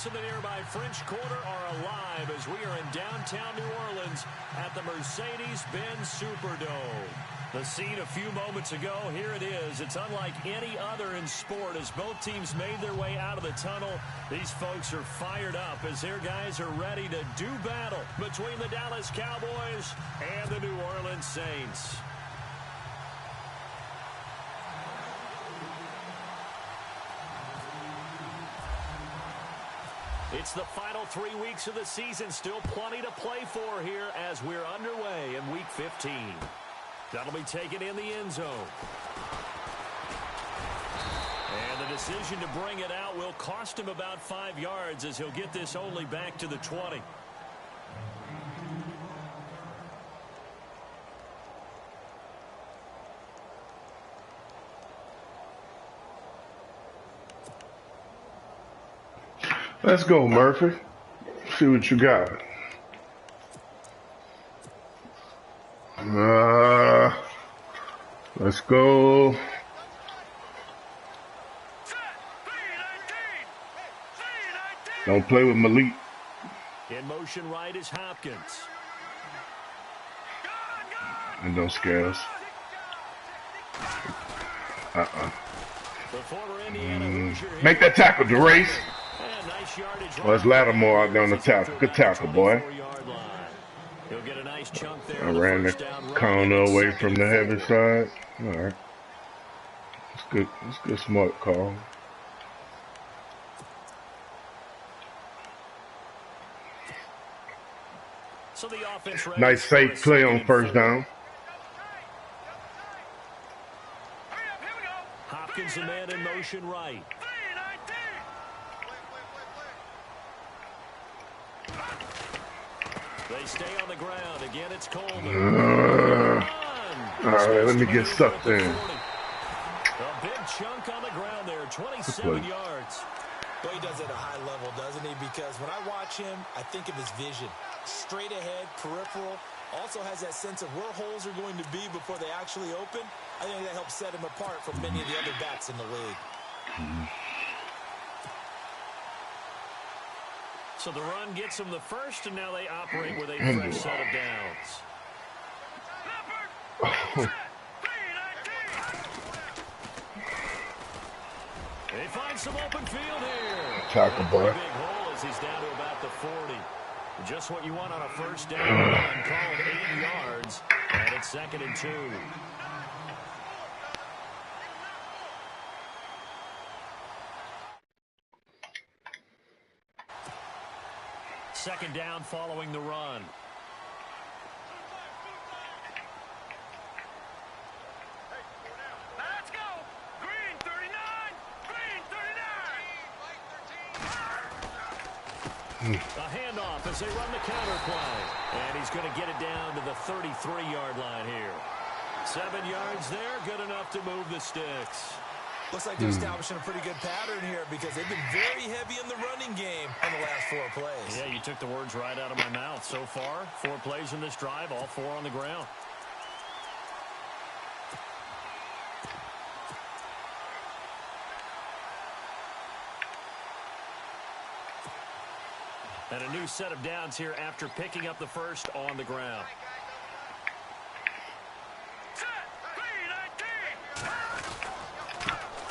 streets in the nearby French Quarter are alive as we are in downtown New Orleans at the Mercedes-Benz Superdome. The scene a few moments ago, here it is. It's unlike any other in sport as both teams made their way out of the tunnel. These folks are fired up as their guys are ready to do battle between the Dallas Cowboys and the New Orleans Saints. It's the final 3 weeks of the season. Still plenty to play for here as we're underway in Week 15. That'll be taken in the end zone. And the decision to bring it out will cost him about 5 yards as he'll get this only back to the 20. Let's go, Murphy. See what you got. Let's go. Don't play with Malik. In motion right is Hopkins. And don't scare us. The former Indiana Hoosier Make that tackle, DeRace. Nice yardage. Well, it's Lattimore out there on the tackle. Good tackle, boy. He'll get a nice chunk there. I ran the corner away from the heavy side. All right. It's good. It's good, smart call. So the offense nice safe play on first down. Hopkins and man in motion right. They stay on the ground. Again, it's Coleman. All right, let me get sucked in. A big chunk on the ground there, 27 yards. Well, he does it at a high level, doesn't he? Because when I watch him, I think of his vision. Straight ahead, peripheral. Also has that sense of where holes are going to be before they actually open. I think that helps set him apart from many of the other backs in the league. So the run gets them the first, and now they operate with a fresh set of downs. They find some open field here. Tackle, boy. Big hole as he's down to about the 40. Just what you want on a first down run, called 8 yards, and it's 2nd and 2. Second down following the run. Let's go. Green 39. Green 39. A handoff as they run the counter play. And he's going to get it down to the 33-yard line here. 7 yards there, good enough to move the sticks. Looks like they're establishing a pretty good pattern here because they've been very heavy in the running game on the last 4 plays. Yeah, you took the words right out of my mouth. So far, 4 plays in this drive, all 4 on the ground. And a new set of downs here after picking up the first on the ground.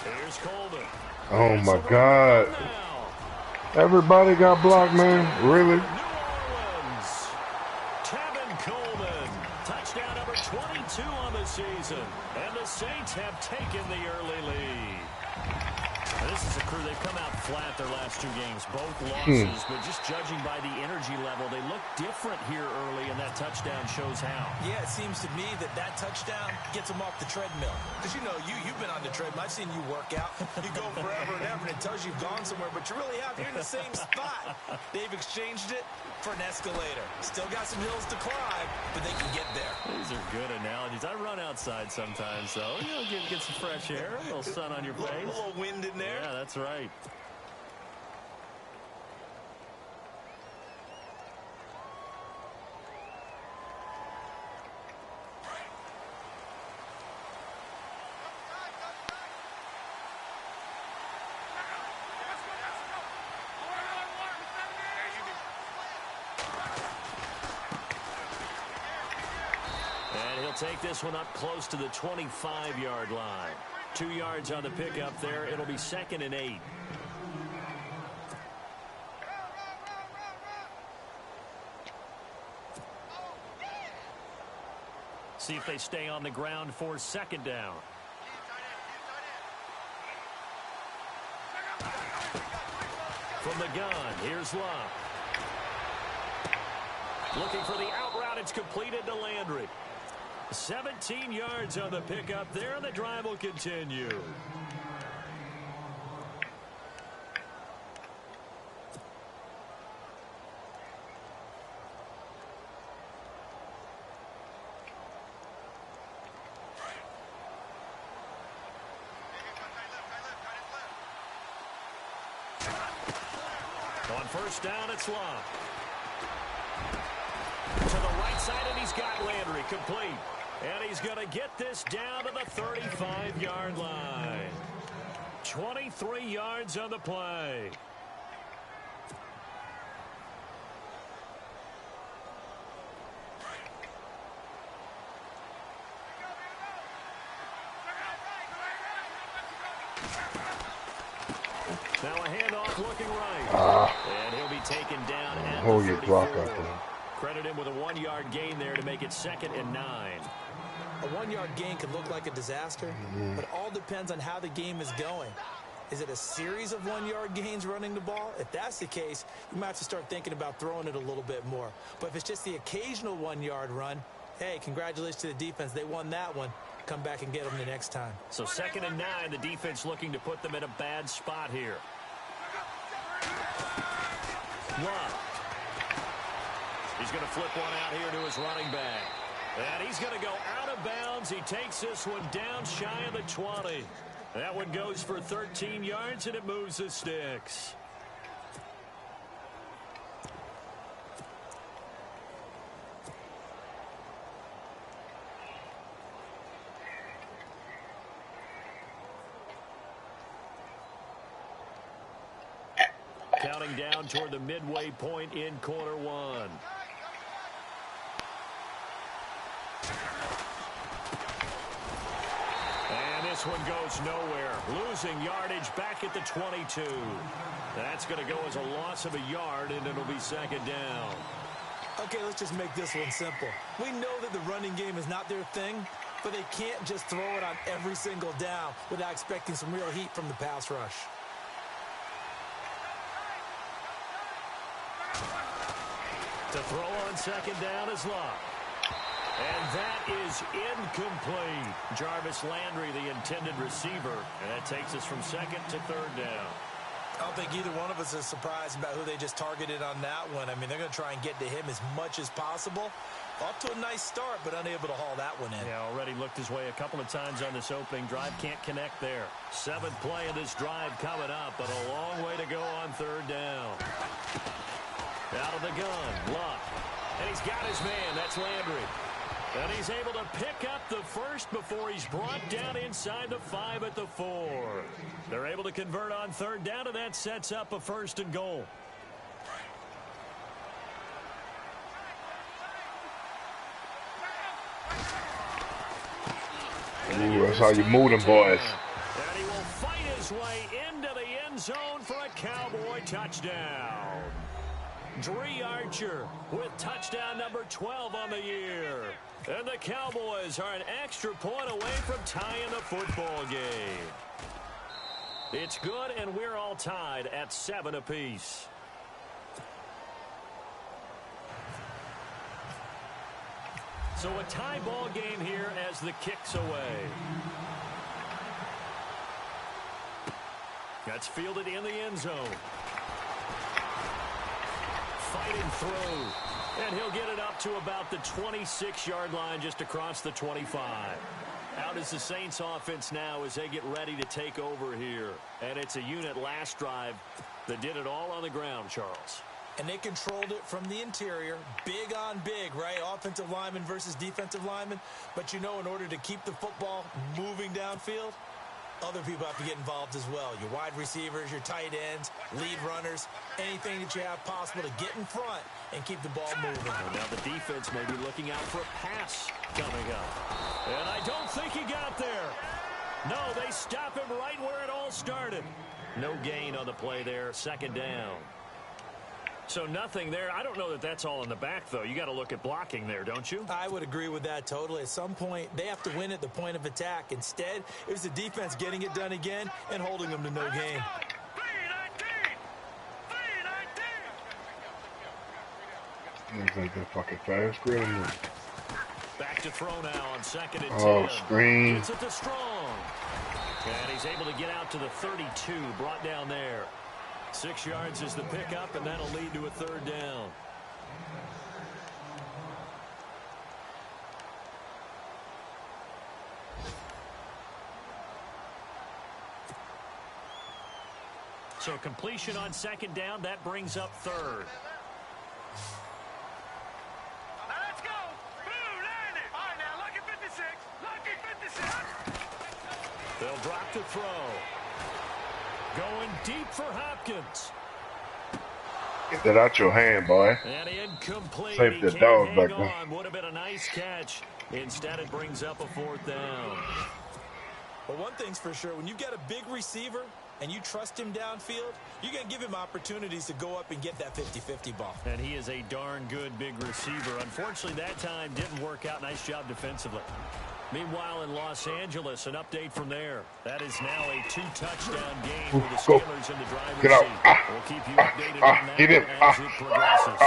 Here's Coleman. Oh, my God. Everybody got blocked, man. Really? New Orleans. Tevin Coleman. Touchdown number 22 on the season. And the Saints have taken the early lead. Now, this is a crew, they've come out flat their last 2 games, both losses, but just judging by the energy level, they look different here early, and that touchdown shows how. Yeah, it seems to me that touchdown gets them off the treadmill. Because, you know, you've been on the treadmill. I've seen you work out. You go forever and ever, and it tells you you've gone somewhere, but you really have. You're in the same spot. They've exchanged it for an escalator. Still got some hills to climb, but they can get there. These are good analogies. I run outside sometimes, so, you know, get some fresh air, a little sun on your face. A little wind in there. Yeah, that's right. take this one up close to the 25-yard line. 2 yards on the pickup there. It'll be 2nd and 8. See if they stay on the ground for 2nd down. From the gun, here's Love. Looking for the out route. It's completed to Landry. 17 yards on the pickup there, and the drive will continue. On 1st down, it's Love. To the right side, and he's got Landry complete. And he's going to get this down to the 35-yard line. 23 yards on the play. Now a handoff looking right. And he'll be taken down at the 34. Block out there. Credit him with a 1-yard gain there to make it 2nd and 9. A 1-yard gain could look like a disaster, but it all depends on how the game is going. Is it a series of 1-yard gains running the ball? If that's the case, you might have to start thinking about throwing it a little bit more. But if it's just the occasional 1-yard run, hey, congratulations to the defense. They won that one. Come back and get them the next time. So 2nd and 9, the defense looking to put them in a bad spot here. Love. He's going to flip one out here to his running back. And he's going to go out of bounds. He takes this one down shy of the 20. That one goes for 13 yards, and it moves the sticks. Counting down toward the midway point in quarter 1. And this one goes nowhere. Losing yardage back at the 22. That's going to go as a loss of a yard, and it'll be 2nd down. Okay, let's just make this one simple. We know that the running game is not their thing, but they can't just throw it on every single down without expecting some real heat from the pass rush. To throw on 2nd down is Love. And that is incomplete. Jarvis Landry, the intended receiver. And that takes us from 2nd to 3rd down. I don't think either one of us is surprised about who they just targeted on that one. I mean, they're going to try and get to him as much as possible. Off to a nice start, but unable to haul that one in. Yeah, already looked his way a couple of times on this opening drive. Can't connect there. 7th play of this drive coming up, but a long way to go on 3rd down. Out of the gun, Love. And he's got his man. That's Landry. And he's able to pick up the first before he's brought down inside the 5 at the 4. They're able to convert on 3rd down, and that sets up a 1st and goal. Ooh, that's how you move them, boys. And he will fight his way into the end zone for a Cowboy touchdown. Dree Archer with touchdown number 12 on the year. And the Cowboys are an extra point away from tying the football game. It's good, and we're all tied at 7 apiece. So a tie ball game here as the kick's away. That's fielded in the end zone. Fighting through. And he'll get it up to about the 26-yard line just across the 25. Out is the Saints offense now as they get ready to take over here. And it's a unit last drive that did it all on the ground, Charles. And they controlled it from the interior. Big on big, right? Offensive lineman versus defensive lineman. But, you know, in order to keep the football moving downfield, Other people have to get involved as well. Your wide receivers, your tight ends, lead runners, anything that you have possible to get in front and keep the ball moving. And now the defense may be looking out for a pass coming up. And I don't think he got there. No, they stop him right where it all started. No gain on the play there, second down. So nothing there. I don't know that that's all in the back, though. You got to look at blocking there, don't you? I would agree with that totally. At some point, they have to win at the point of attack. Instead, it was the defense getting it done again and holding them to no gain. 3-19. Looks like that fucking fast screen. Back to throw now on second and 10. Oh, screen. Gets it to Strong. And he's able to get out to the 32, brought down there. 6 yards is the pickup, and that'll lead to a third down. So completion on second down, that brings up third. Now let's go. Boom, land it. All right, now, lucky 56. Lucky 56. They'll drop to throw. Going deep for Hopkins. Get that out your hand, boy. And incomplete. Save He the can't dog hang back there. on. Would have been a nice catch. Instead, it brings up a fourth down. But one thing's for sure, when you've got a big receiver and you trust him downfield, you're going to give him opportunities to go up and get that 50-50 ball. And he is a darn good big receiver. Unfortunately, that time didn't work out. Nice job defensively. Meanwhile, in Los Angeles, an update from there. That is now a 2-touchdown game for the Steelers in the driver's Get out. seat. We'll keep you updated on that Get in. as it progresses.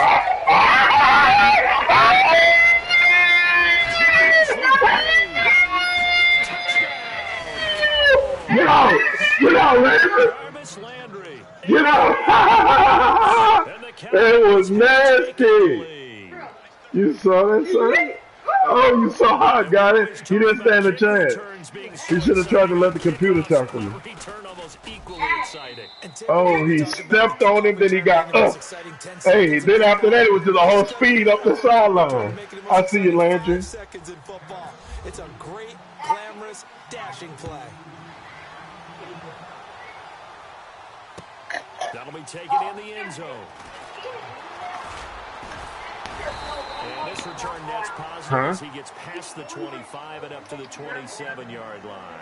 Get out! Get out, Landry! Jarvis Landry. Get out! It was nasty. You saw that, son? Oh, you saw how I got it. He didn't stand a chance. He should have tried to let the computer tackle him. Oh, he stepped on him, then he got up. Hey, then after that, it was just a whole speed up the sideline. I see you, Landry. Seconds in football. It's a great, glamorous, dashing play. That'll be taken in the end zone. And this return net's positive as he gets past the 25 and up to the 27-yard line.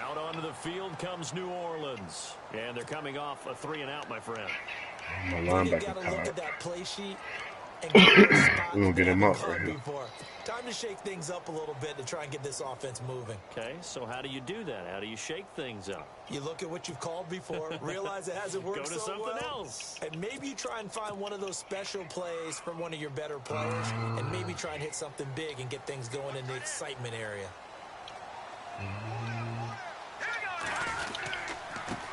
Out onto the field comes New Orleans. And they're coming off a 3-and-out, my friend. My You linebacker got to look tired. at that play sheet and get the spot We're gonna get him up right here. before. Time to shake things up a little bit to try and get this offense moving. Okay, so how do you do that? How do you shake things up? You look at what you've called before, realize it hasn't worked Go to so something well, else. and maybe you try and find one of those special plays from one of your better players, and maybe try and hit something big and get things going in the excitement area.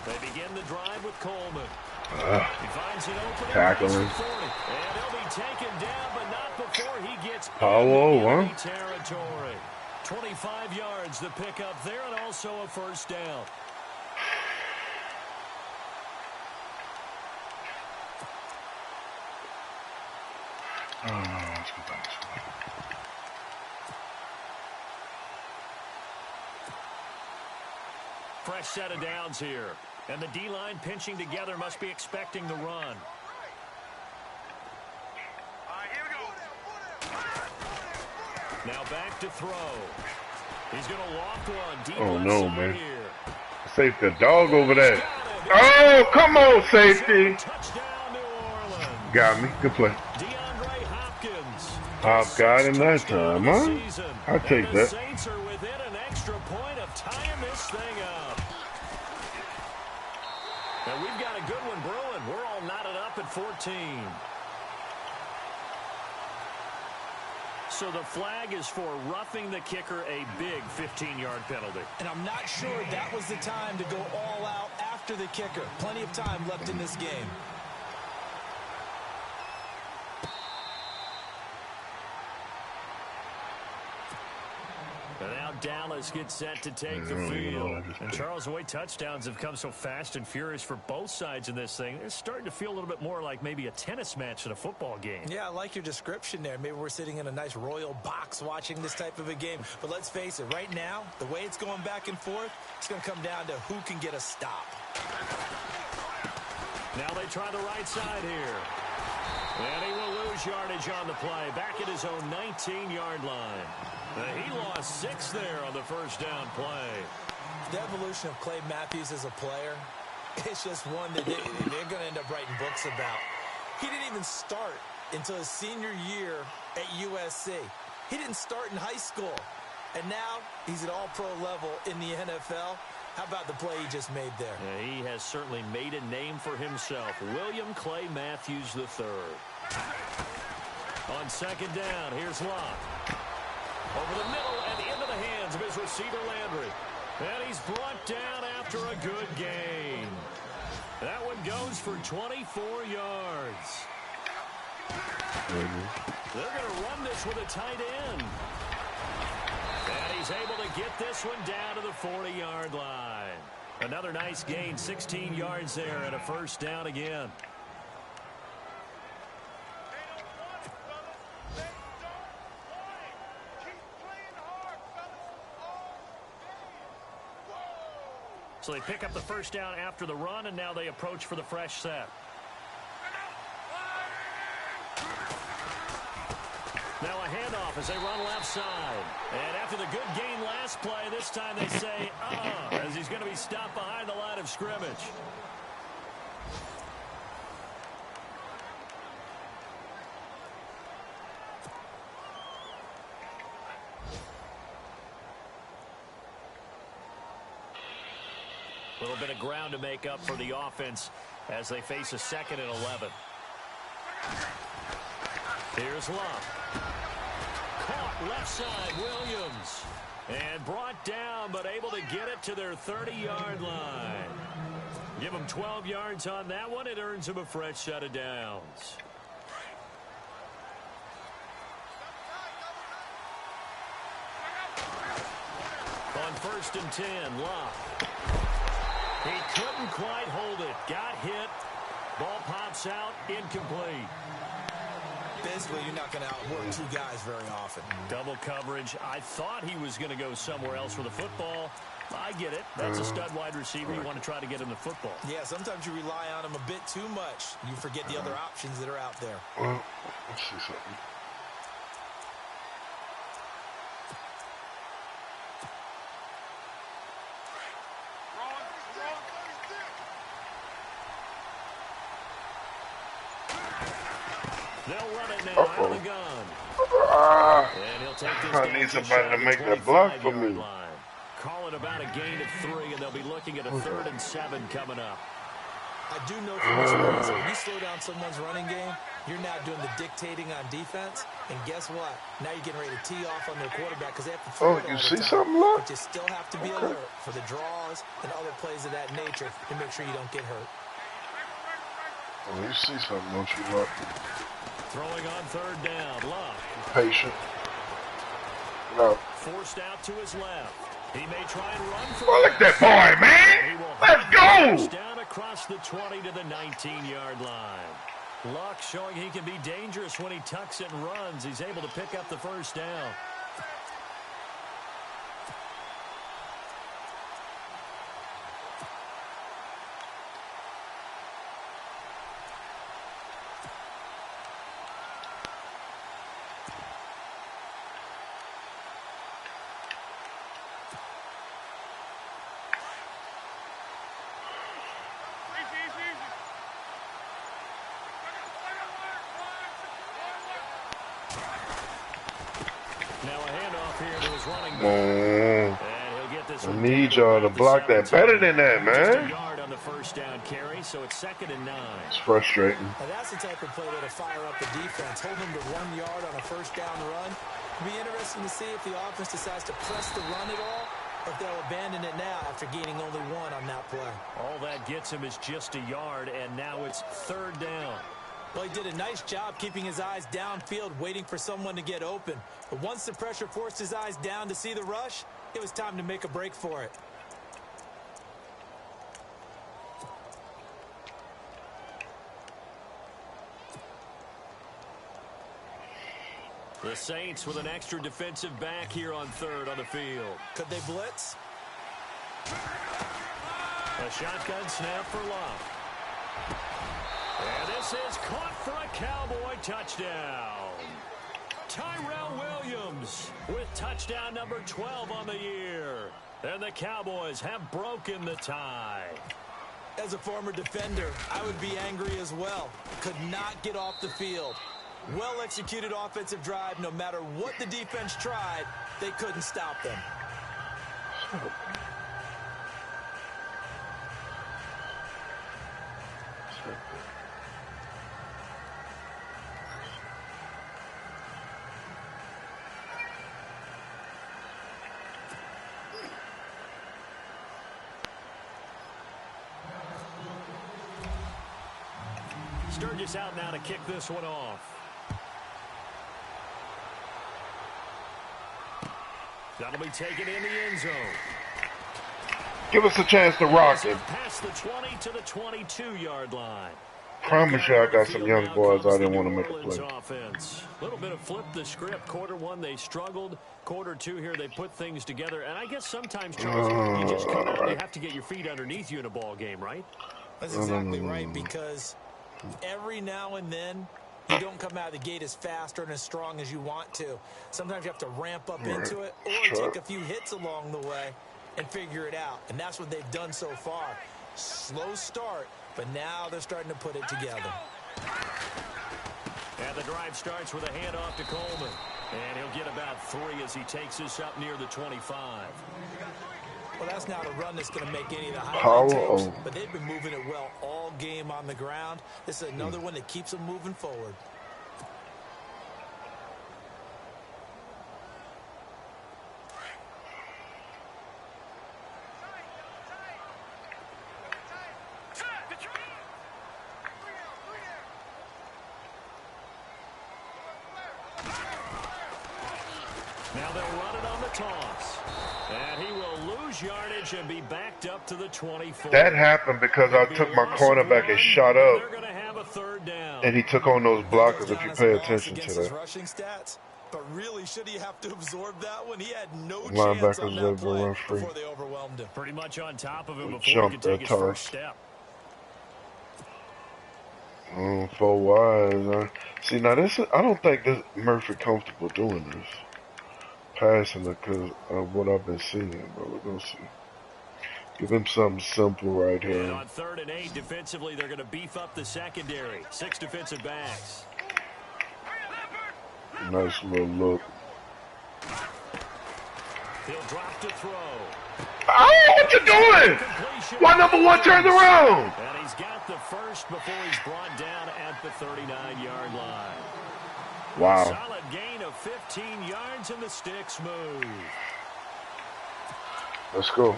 They begin the drive with Coleman. He finds an opening. Tackling. And he'll be taken down, but not before he gets Hello, into huh? enemy territory. 25 yards the pickup there, and also a first down. Let's go back. Fresh set of downs here. And the D-line pinching together must be expecting the run. All right, here we go. Now back to throw. He's going to loft one deep Oh, left no, side man. here. Safety dog over there. Oh, come on, safety. Touchdown, New Orleans. Got me. Good play. DeAndre Hopkins. I've got him that time, huh? I'll take And the that. Saints are within an extra point of tying this thing up. And we've got a good one brewing. We're all knotted up at 14. So the flag is for roughing the kicker, a big 15-yard penalty. And I'm not sure that was the time to go all out after the kicker. Plenty of time left in this game. And now Dallas get set to take the field. And Charles, the way touchdowns have come so fast and furious for both sides in this thing, it's starting to feel a little bit more like maybe a tennis match than a football game. Yeah, I like your description there. Maybe we're sitting in a nice royal box watching this type of a game. But let's face it, right now, the way it's going back and forth, it's going to come down to who can get a stop. Now they try the right side here. And he will lose yardage on the play. Back at his own 19-yard line. He lost 6 there on the first down play. The evolution of Clay Matthews as a player, it's just one that they're going to end up writing books about. He didn't even start until his senior year at USC. He didn't start in high school. And now he's at all-pro level in the NFL. How about the play he just made there? Yeah, he has certainly made a name for himself. William Clay Matthews III. On second down, here's Locke. Over the middle and into the hands of his receiver, Landry. And he's brought down after a good gain. That one goes for 24 yards. They're going to run this with a tight end. And he's able to get this one down to the 40-yard line. Another nice gain, 16 yards there and a first down again. So they pick up the first down after the run, and now they approach for the fresh set. Now a handoff as they run left side. And after the good gain last play, this time they say, as he's going to be stopped behind the line of scrimmage. A little bit of ground to make up for the offense as they face a 2nd and 11. Here's Locke. Caught left side, Williams. And brought down, but able to get it to their 30-yard line. Give them 12 yards on that one. It earns them a fresh set of downs. On 1st and 10, Locke. He couldn't quite hold it. Got hit. Ball pops out. Incomplete. Basically, you're not going to outwork 2 guys very often. Double coverage. I thought he was going to go somewhere else for the football. I get it. That's a stud wide receiver. You want to try to get him the football. Yeah, sometimes you rely on him a bit too much. You forget the other options that are out there. Well, let's see something. They'll run it now out of the gun. And he'll take this I need somebody to make that block for me. Call it about a gain of 3, and they'll be looking at a 3rd and 7 coming up. I do know from experience, when you slow down someone's running game, you're now doing the dictating on defense. And guess what? Now you're getting ready to tee off on their quarterback because they have to throw it all you the see time. something, Locke? But you still have to be alert for the draws and other plays of that nature to make sure you don't get hurt. Oh, you see something, don't you, Locke? Throwing on 3rd down, Locke. Patient. No. Forced out to his left. He may try and run for Oh, look at that boy, man! Let's go! Down across the 20 to the 19-yard line. Locke showing he can be dangerous when he tucks it and runs. He's able to pick up the first down. I need y'all to block that better than that, man. On the first down carry, so it's 2nd and 9. It's frustrating. Now that's the type of play that'll fire up the defense. Hold them to 1 yard on a first down run. It'll be interesting to see if the offense decides to press the run at all, or if they'll abandon it now after gaining only 1 on that play. All that gets him is just a yard, and now it's 3rd down. Well, he did a nice job keeping his eyes downfield, waiting for someone to get open. But once the pressure forced his eyes down to see the rush, It was time to make a break for it. The Saints with an extra defensive back here on third on the field. Could they blitz? A shotgun snap for Love. And this is caught for a Cowboy touchdown. Tyrell Williams with touchdown number 12 on the year. And the Cowboys have broken the tie. As a former defender, I would be angry as well. Could not get off the field. Well-executed offensive drive. No matter what the defense tried, they couldn't stop them. Sturgis out now to kick this one off. That'll be taken in the end zone. Give us a chance to rock it. Past the 20 to the 22-yard line. Promise you I got some young boys I didn't want to make a play. Offense. A little bit of flip the script. Quarter one, they struggled. Quarter two here, they put things together. And I guess sometimes, Charles, you just come out and you have to get your feet underneath you in a ball game, right? That's exactly right, because every now and then, you don't come out of the gate as fast or as strong as you want to. Sometimes you have to ramp up into it or take a few hits along the way and figure it out. And that's what they've done so far. Slow start, but now they're starting to put it together. And the drive starts with a handoff to Coleman. And he'll get about 3 as he takes this up near the 25. Well, that's not a run that's going to make any of the highlight tapes, Oh. but they've been moving it well all game on the ground. This is another one that keeps them moving forward. Now they'll run it on the toss. And he will lose yardage and be backed up to the 24. That happened because I took my cornerback and shot up. They're going to have a third down. And he took on those blockers if you pay attention to that. Rushing stats, but really, should he have to absorb that one? He had no chance on that play before they overwhelmed him. Pretty much on top of him before Jump he could take that his first toss. step. 4 wide. See, now this is, I don't think this Murphy comfortable doing this. Passing it because of what I've been seeing, but we're going to see. Give him something simple right here. And on 3rd and 8, defensively, they're going to beef up the secondary. 6 defensive backs. Nice little look. He'll drop to throw. Oh, what you doing? Why number 1 turns around? And he's got the first before he's brought down at the 39-yard line. Wow. Solid gain of 15 yards and the sticks move. Let's go.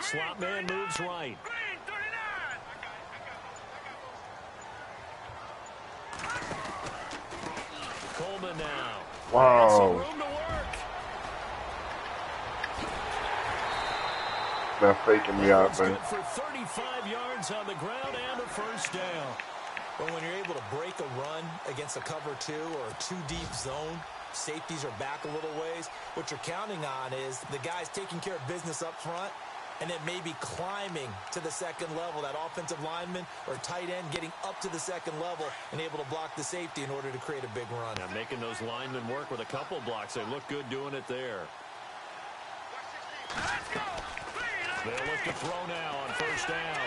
Slot man moves right. Coleman now. Wow. Some room to work. They're faking me out, man. Good for 35 yards on the ground and a first down. But when you're able to break a run against a cover 2 or a 2-deep zone, safeties are back a little ways. What you're counting on is the guys taking care of business up front and then maybe climbing to the second level, that offensive lineman or tight end getting up to the second level and able to block the safety in order to create a big run. Now making those linemen work with a couple blocks. They look good doing it there. They'll look to throw now on first down.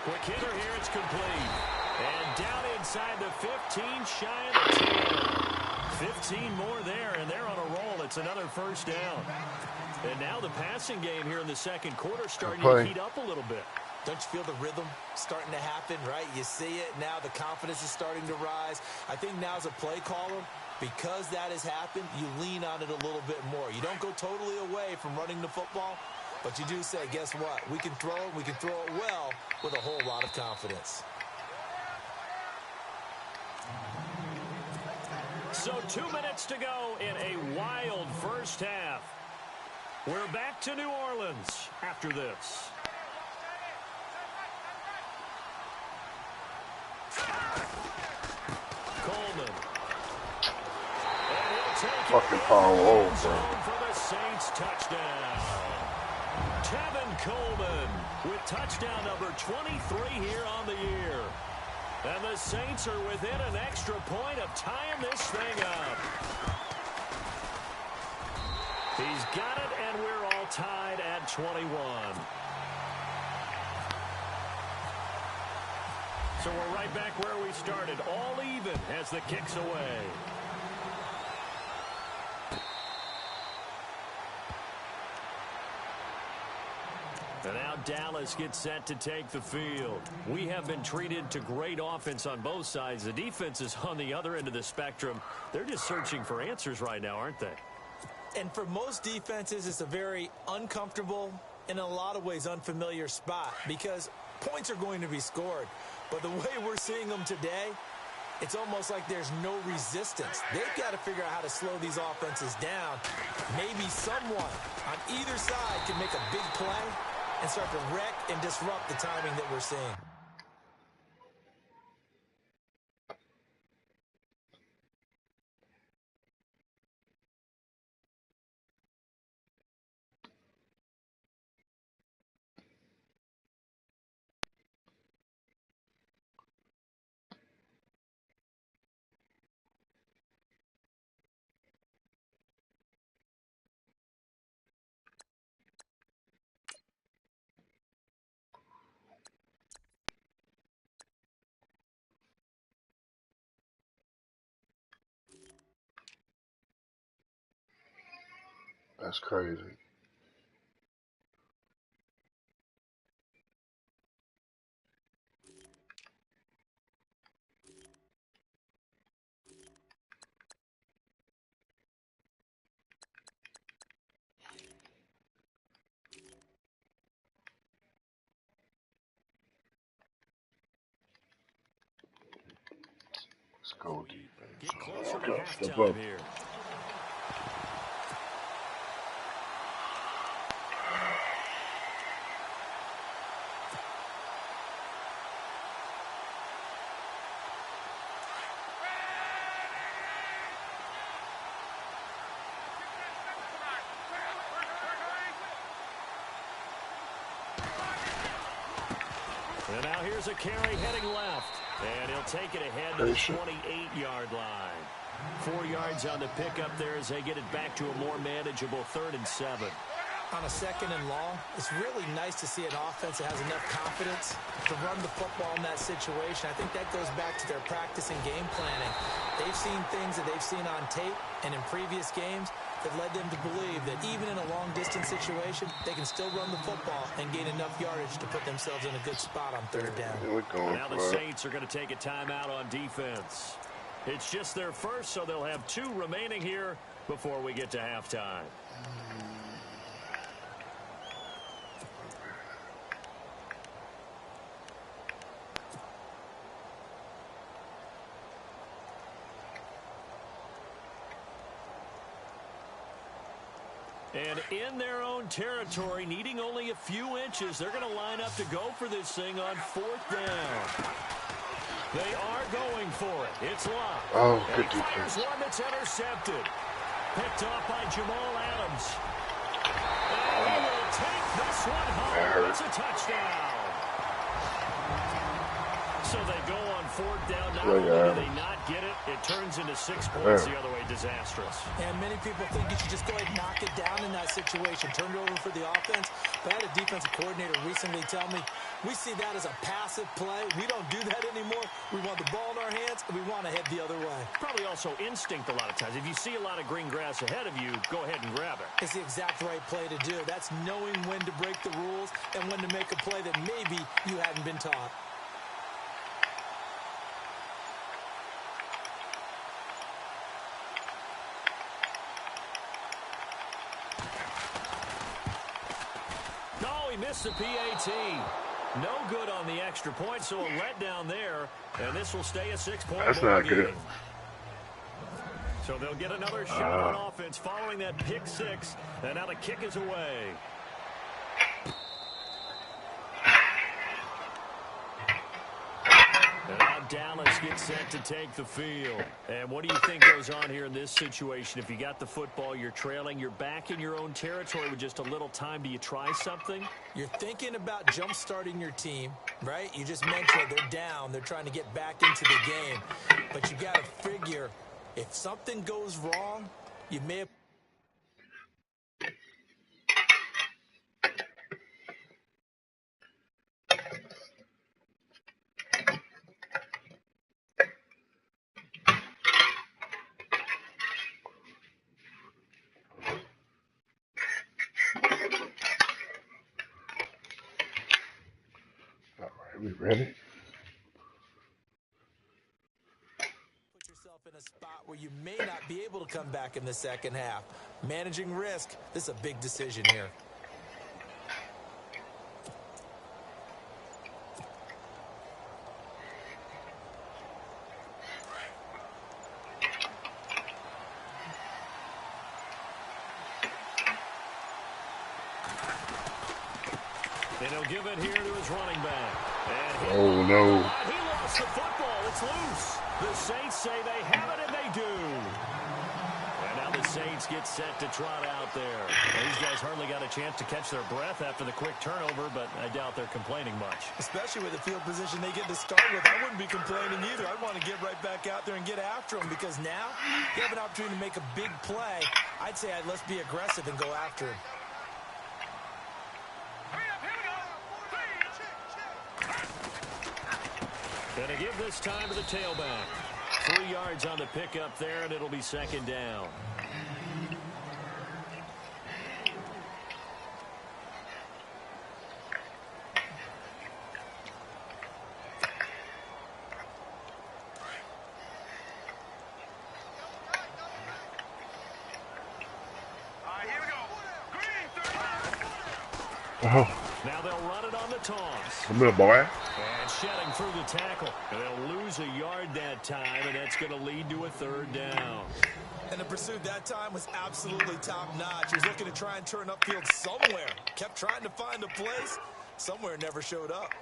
Quick hitter here, it's complete. And down inside the 15, shy of the 10. 15 more there, and they're on a roll. It's another first down. And now the passing game here in the second quarter starting to heat up a little bit. Don't you feel the rhythm starting to happen, right? You see it. Now the confidence is starting to rise. I think now as a play caller, because that has happened, you lean on it a little bit more. You don't go totally away from running the football, but you do say, guess what? We can throw it. We can throw it well with a whole lot of confidence. So 2 minutes to go in a wild first half. We're back to New Orleans after this. Coleman. And he'll take Fucking it power in over. for the Saints touchdown. Tevin Coleman with touchdown number 23 here on the year. And the Saints are within an extra point of tying this thing up. He's got it, and we're all tied at 21. So we're right back where we started, all even as the kick's away. And now Dallas gets set to take the field. We have been treated to great offense on both sides. The defense is on the other end of the spectrum. They're just searching for answers right now, aren't they? And for most defenses, it's a very uncomfortable, in a lot of ways, unfamiliar spot because points are going to be scored. But the way we're seeing them today, it's almost like there's no resistance. They've got to figure out how to slow these offenses down. Maybe someone on either side can make a big play and start to wreck and disrupt the timing that we're seeing. That's crazy. Let's go defense. Get closer to Go, step halftime up. here. And now here's a carry heading left. And he'll take it ahead to the 28-yard line. 4 yards on the pickup there as they get it back to a more manageable 3rd and 7. On a 2nd and long, it's really nice to see an offense that has enough confidence to run the football in that situation. I think that goes back to their practice and game planning. They've seen things that they've seen on tape and in previous games that led them to believe that even in a long-distance situation, they can still run the football and gain enough yardage to put themselves in a good spot on 3rd down. Now the Saints are going to take a timeout on defense. It's just their first, so they'll have 2 remaining here before we get to halftime. And in their own territory, needing only a few inches, they're going to line up to go for this thing on 4th down. They are going for it. It's locked. Oh, good defense. defense. One that's intercepted. Picked off by Jamal Adams. And he will take this one home. It's a touchdown. So they go on fourth down. Not only do they not get it, it turns into 6 points the other way. Disastrous. And many people think you should just go ahead and knock it down in that situation. Turn it over for the offense. But I had a defensive coordinator recently tell me, we see that as a passive play. We don't do that anymore. We want the ball in our hands, and we want to head the other way. Probably also instinct a lot of times. If you see a lot of green grass ahead of you, go ahead and grab it. It's the exact right play to do. That's knowing when to break the rules and when to make a play that maybe you hadn't been taught. Missed the PAT. No good on the extra point, so a letdown there, and this will stay a 6-point That's not game. good. So they'll get another shot on offense following that pick 6, and now the kick is away. And now Dallas gets set to take the field. And what do you think goes on here in this situation? If you got the football, you're trailing, you're back in your own territory with just a little time. Do you try something? You're thinking about jump-starting your team, right? You just mentioned they're down. They're trying to get back into the game. But you got to figure, if something goes wrong, you may have... We ready? Put yourself in a spot where you may not be able to come back in the second half. Managing risk, this is a big decision here. And he'll give it here to his running back. And oh, no. He lost the football. It's loose. The Saints say they have it, and they do. And now the Saints get set to trot out there. And these guys hardly got a chance to catch their breath after the quick turnover, but I doubt they're complaining much. Especially with the field position they get to start with. I wouldn't be complaining either. I'd want to get right back out there and get after them because now you have an opportunity to make a big play. I'd say let's be aggressive and go after him. Gonna give this time to the tailback. 3 yards on the pickup there, and it'll be second down. Here we go. Green, Oh, Now they'll run it on the toss. come here, boy. And shedding through the tackle. And they'll lose a yard that time, and that's going to lead to a third down. And the pursuit that time was absolutely top-notch. He was looking to try and turn upfield somewhere. Kept trying to find a place. Somewhere never showed up.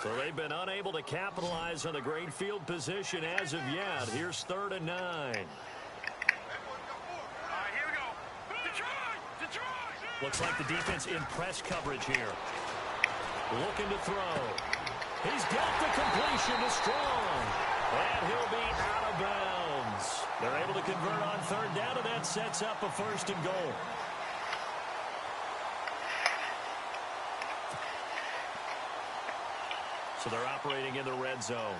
So they've been unable to capitalize on the great field position as of yet. Here's 3rd and 9. here we go. Detroit! Detroit! Looks like the defense in press coverage here. Looking to throw. He's got the completion to Strong. And he'll be out of bounds. They're able to convert on 3rd down, and that sets up a 1st and goal. So they're operating in the red zone.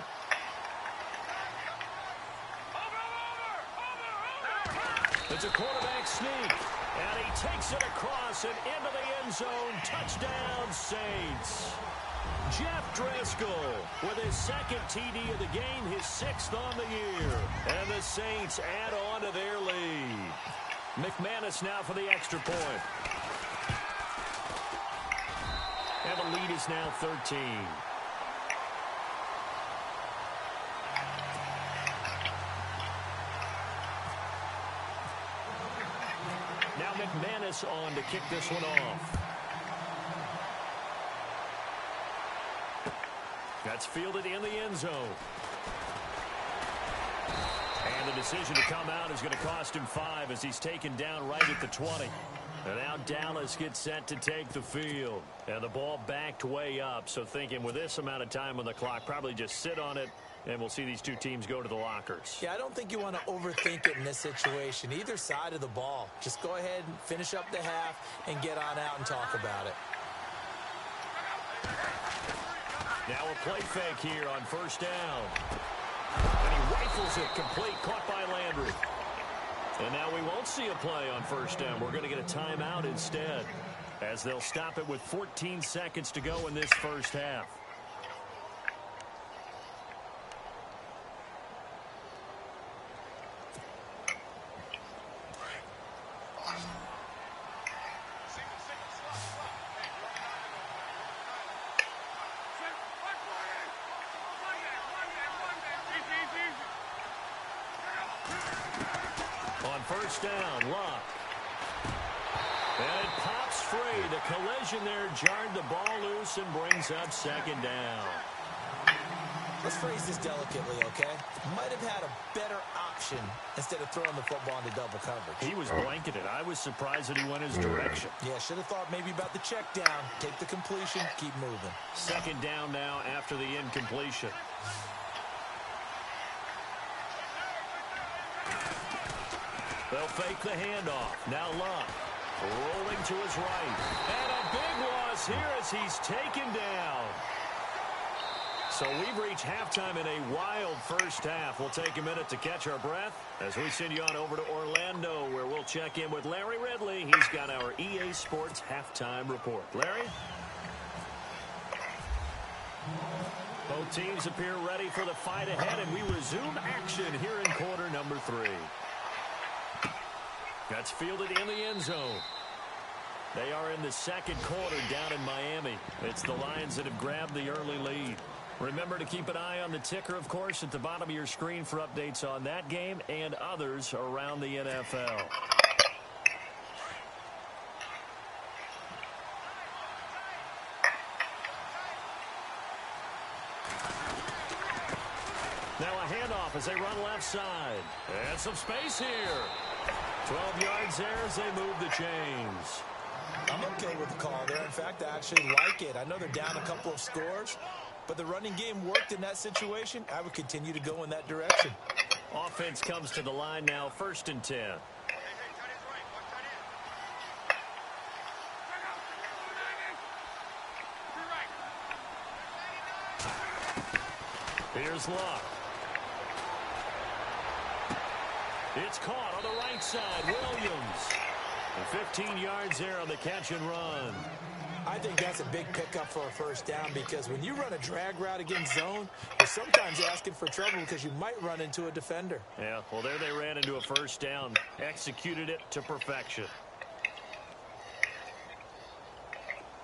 It's a quarterback sneak. And he takes it across and into the end zone. Touchdown, Saints. Jeff Driscoll with his 2nd TD of the game, his 6th on the year. And the Saints add on to their lead. McManus now for the extra point. And the lead is now 13. Now McManus on to kick this one off. That's fielded in the end zone. And the decision to come out is going to cost him 5 as he's taken down right at the 20. And now Dallas gets set to take the field. And the ball backed way up, so thinking with this amount of time on the clock, probably just sit on it, and we'll see these two teams go to the lockers. Yeah, I don't think you want to overthink it in this situation. Either side of the ball. Just go ahead and finish up the half and get on out and talk about it. Now a play fake here on first down. And he rifles it complete, caught by Landry. And now we won't see a play on first down. We're going to get a timeout instead, as they'll stop it with 14 seconds to go in this first half. First down, Luck. And it pops free. The collision there jarred the ball loose and brings up second down. Let's phrase this delicately, okay? Might have had a better option instead of throwing the football into double coverage. He was blanketed. I was surprised that he went his direction. Yeah, should have thought maybe about the check down. Take the completion, keep moving. Second down now after the incompletion. They'll fake the handoff. Now Luck rolling to his right. And a big loss here as he's taken down. So we've reached halftime in a wild first half. We'll take a minute to catch our breath as we send you on over to Orlando, where we'll check in with Larry Ridley. He's got our EA Sports halftime report. Larry? Both teams appear ready for the fight ahead, and we resume action here in quarter number 3. That's fielded in the end zone. They are in the second quarter down in Miami. It's the Lions that have grabbed the early lead. Remember to keep an eye on the ticker, of course, at the bottom of your screen for updates on that game and others around the NFL. Now a handoff as they run left side. And some space here. 12 yards there as they move the chains. I'm okay with the call there. In fact, I actually like it. I know they're down a couple of scores, but the running game worked in that situation. I would continue to go in that direction. Offense comes to the line now, 1st and 10. Here's Luck. It's caught on the right side. Williams. And 15 yards there on the catch and run. I think that's a big pickup for a first down, because when you run a drag route against zone, you're sometimes asking for trouble because you might run into a defender. Yeah, well, there they ran into a first down. Executed it to perfection.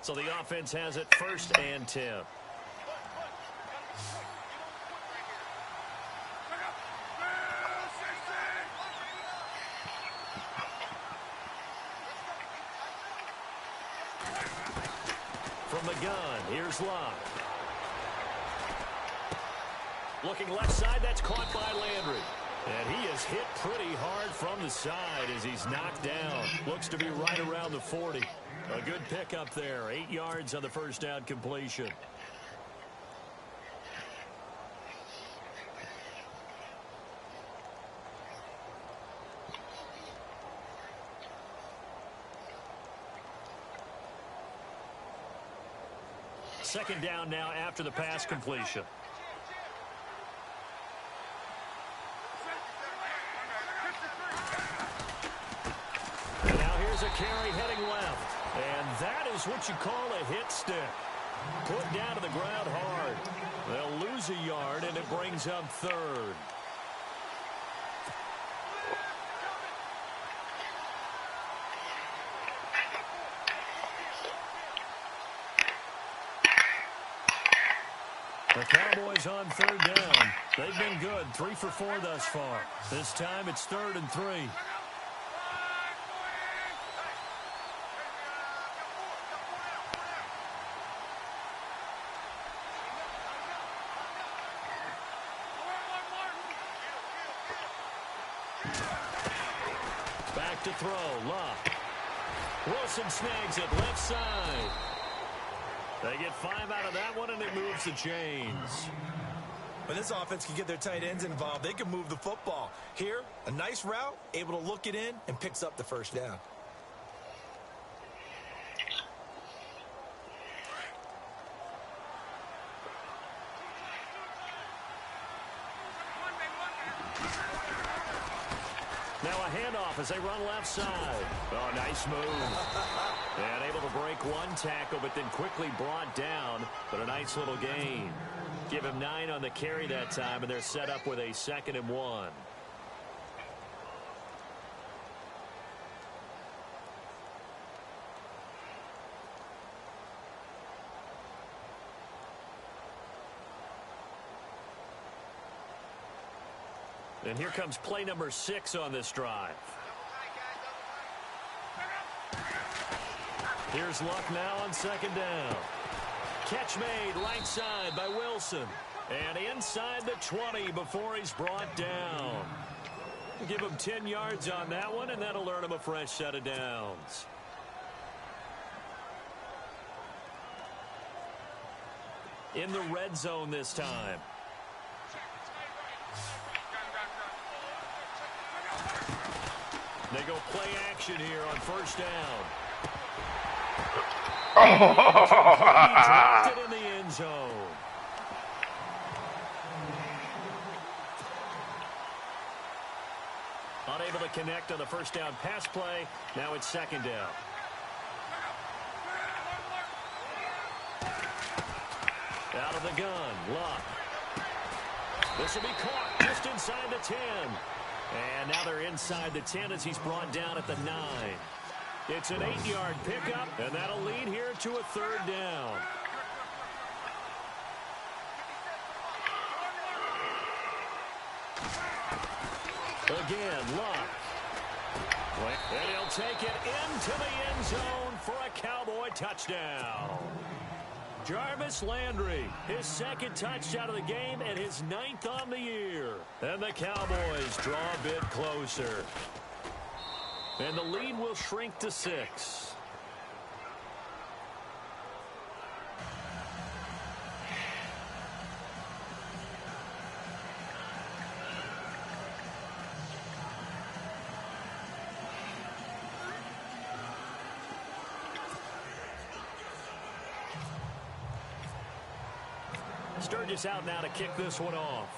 So the offense has it 1st and 10. From the gun, here's Luck. Looking left side, that's caught by Landry. And he is hit pretty hard from the side as he's knocked down. Looks to be right around the 40. A good pickup there, 8 yards on the first down completion. Second down now after the pass completion. And now here's a carry heading left. And that is what you call a hit stick. Put down to the ground hard. They'll lose a yard, and it brings up 3rd. The Cowboys on 3rd down. They've been good, 3 for 4 thus far. This time it's 3rd and 3. Back to throw. Luck. Wilson snags it left side. They get 5 out of that one, and it moves the chains. When this offense can get their tight ends involved, they can move the football. Here, a nice route, able to look it in, and picks up the first down. Now a handoff as they run left side. Oh, nice move. And able to break one tackle, but then quickly brought down. But a nice little gain. Give him 9 on the carry that time, and they're set up with a 2nd and 1. And here comes play number 6 on this drive. Here's Luck now on 2nd down. Catch made right side by Wilson. And inside the 20 before he's brought down. Give him 10 yards on that one, and that'll earn him a fresh set of downs. In the red zone this time. They go play action here on 1st down. He dropped it in the end zone. Unable to connect on the 1st down pass play. Now it's 2nd down. Out of the gun, Luck. This will be caught just inside the 10. And now they're inside the 10 as he's brought down at the 9. It's an 8-yard pickup, and that'll lead here to a 3rd down. Again, Luck. And he'll take it into the end zone for a Cowboy touchdown. Jarvis Landry, his 2nd touchdown of the game and his 9th on the year. And the Cowboys draw a bit closer. And the lead will shrink to 6. Sturgis out now to kick this one off.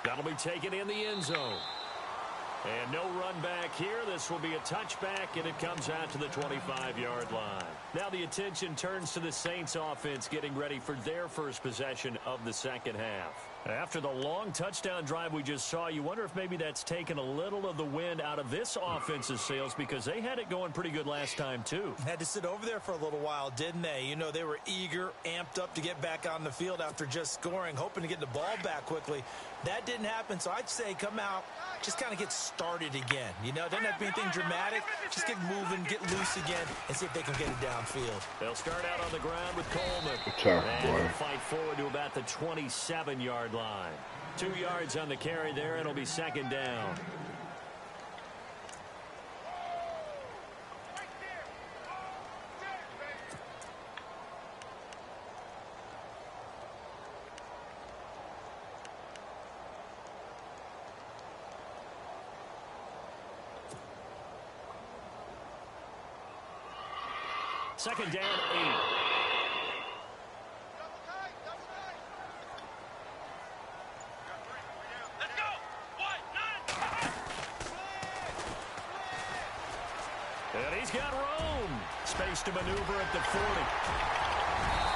That'll be taken in the end zone. And no run back here. This will be a touchback, and it comes out to the 25-yard line. Now the attention turns to the Saints offense getting ready for their first possession of the 2nd half. After the long touchdown drive we just saw, you wonder if maybe that's taken a little of the wind out of this offense's sails because they had it going pretty good last time, too. Had to sit over there for a little while, didn't they? You know, they were eager, amped up to get back on the field after just scoring, hoping to get the ball back quickly. That didn't happen, so I'd say come out, just kind of get started again. You know, doesn't have to be anything dramatic. Just get moving, get loose again, and see if they can get it downfield. They'll start out on the ground with Coleman. And they'll fight forward to about the 27-yard line. 2 yards on the carry there. It'll be 2nd down. Second down, 8. And he's got room. Space to maneuver at the 40.